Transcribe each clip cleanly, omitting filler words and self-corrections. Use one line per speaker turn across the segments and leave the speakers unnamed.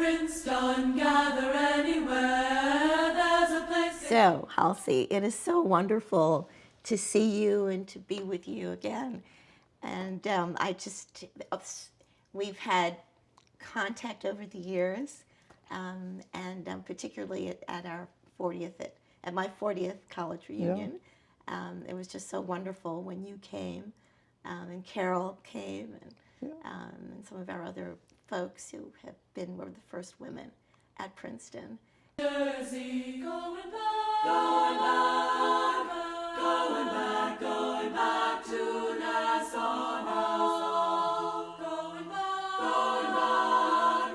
Princeton, gather anywhere, there's a place.
So, Halcy, it is so wonderful to see you and to be with you again. And we've had contact over the years, and particularly at our 40th, at my 40th college reunion. It was just so wonderful when you came, and Carol came, and some of our other folks who were the first women at Princeton.
Jersey, going back, going back, going back, going back to Nassau now. Going back, going back,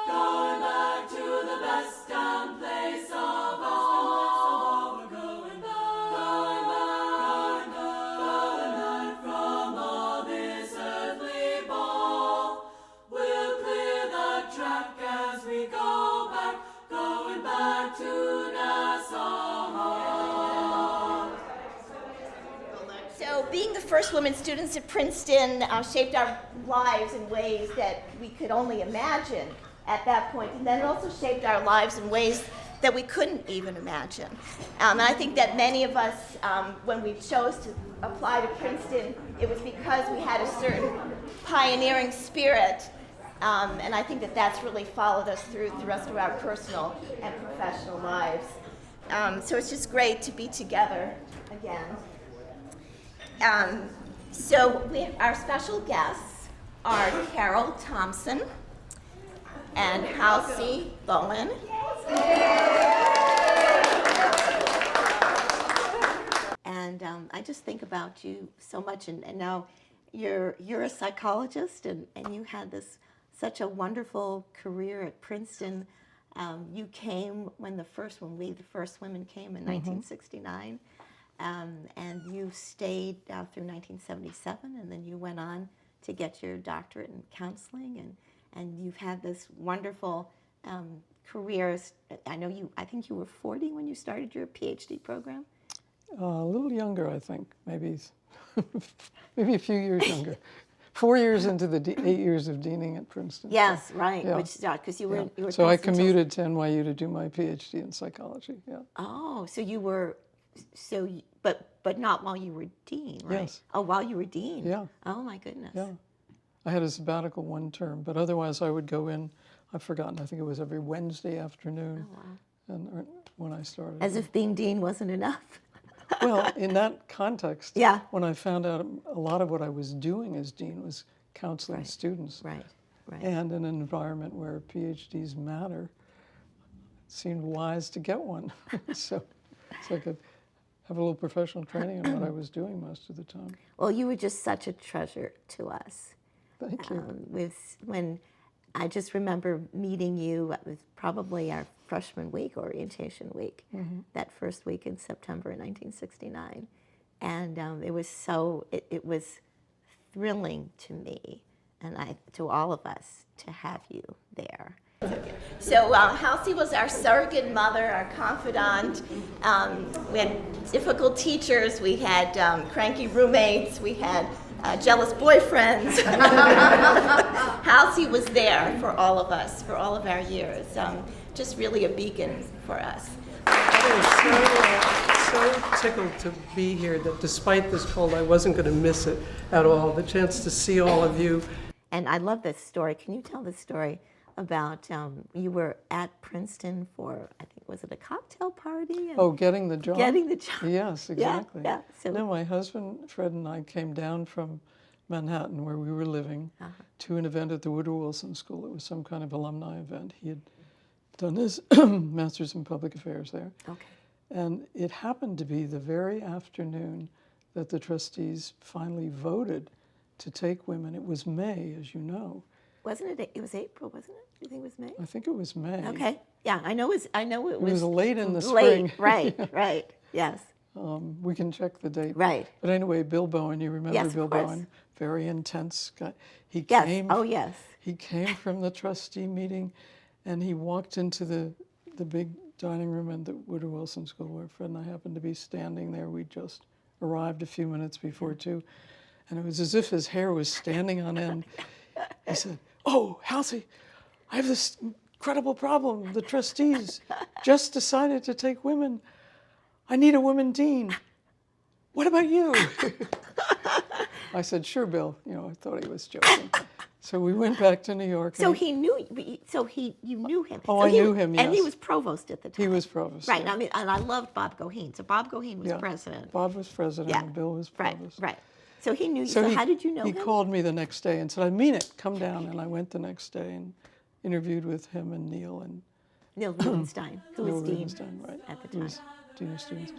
going back to the best damn place of all. We're going back, going back, going back from all this earthly ball. We'll clear the track as we go back. Going back to Nassau.
So being the first women students at Princeton shaped our lives in ways that we could only imagine at that point, and then it also shaped our lives in ways that we couldn't even imagine. And I think that many of us, when we chose to apply to Princeton, it was because we had a certain pioneering spirit. And I think that that's really followed us through the rest of our personal and professional lives. So it's just great to be together again. Our special guests are Carol Thompson and Halcy Bohen. And I just think about you so much, and now you're a psychologist, and you had such a wonderful career at Princeton. You came when the first women came in 1969, and you stayed through 1977, and then you went on to get your doctorate in counseling, and you've had this wonderful career. I think you were 40 when you started your Ph.D. program.
A little younger, I think, maybe a few years younger. 4 years into the 8 years of deaning at Princeton.
Yes, right.
Yeah.
Which because you were. You were
so I commuted to NYU to do my PhD in psychology. Yeah.
Oh, so you were, but not while you were dean, right?
Yes.
Oh, while you were dean.
Yeah.
Oh my goodness.
Yeah. I had a sabbatical one term, but otherwise I would go in. I've forgotten. I think it was every Wednesday afternoon.
Oh, wow.
And when I started.
As if being dean wasn't enough.
Well, in that context,
yeah.
When I found out a lot of what I was doing as dean was counseling students,
right.
and in an environment where PhDs matter, it seemed wise to get one. so I could have a little professional training in what I was doing most of the time.
Well, you were just such a treasure to us.
Thank you.
When I just remember meeting you, it was probably our freshman week, orientation week, that first week in September 1969. And it was thrilling to me and to all of us to have you there. So Halcy was our surrogate mother, our confidant. We had difficult teachers, we had cranky roommates, we had jealous boyfriends. Halcy was there for all of us, for all of our years. Just really a beacon for us.
I was so tickled to be here that despite this cold, I wasn't going to miss it at all. The chance to see all of you.
And I love this story. Can you tell this story about you were at Princeton for, I think, was it a cocktail party?
Getting the job?
Getting the job.
Yes, exactly.
Yeah. So,
no, my husband, Fred, and I came down from Manhattan, where we were living, to an event at the Woodrow Wilson School. It was some kind of alumni event. He had done his master's in public affairs there.
Okay.
And it happened to be the very afternoon that the trustees finally voted to take women. It was May, as you know.
Wasn't it? It was April, wasn't it? Do you think it was May?
I think it was May.
Okay. Yeah, I know it was
late in the
spring.
spring.
Right. Yes.
We can check the date.
Right.
But anyway, Bill Bohen, you remember
Yes,
Bill
of course.
Bohen? Very intense guy. He
Yes. Oh, yes.
He came from the trustee meeting, and he walked into the big dining room in the Woodrow Wilson School, where Fred and I happened to be standing there. We just arrived a few minutes before 2, and it was as if his hair was standing on end. He said, "Oh, Halcy, I have this incredible problem. The trustees just decided to take women. I need a woman dean. What about you? I said, sure, Bill. You know, I thought he was joking. So we went back to New York.
So
and
he knew. You knew him.
Oh,
So
I knew him,
And he
yes.
was provost at the time.
He was provost.
Right.
yeah.
I mean, and I loved Bob Bohen. So Bob Bohen was
Yeah.
president.
Bob was president
Yeah.
and Bill was
Right.
provost.
Right. So he knew you. So
he,
how did you know
he
him?
called me the next day and said, I mean it, come down. And I went the next day and interviewed with him and Neil and
Neil Rubenstein, who
Neil
was dean
Rubenstein, right,
at the
who
time.
was dean of students.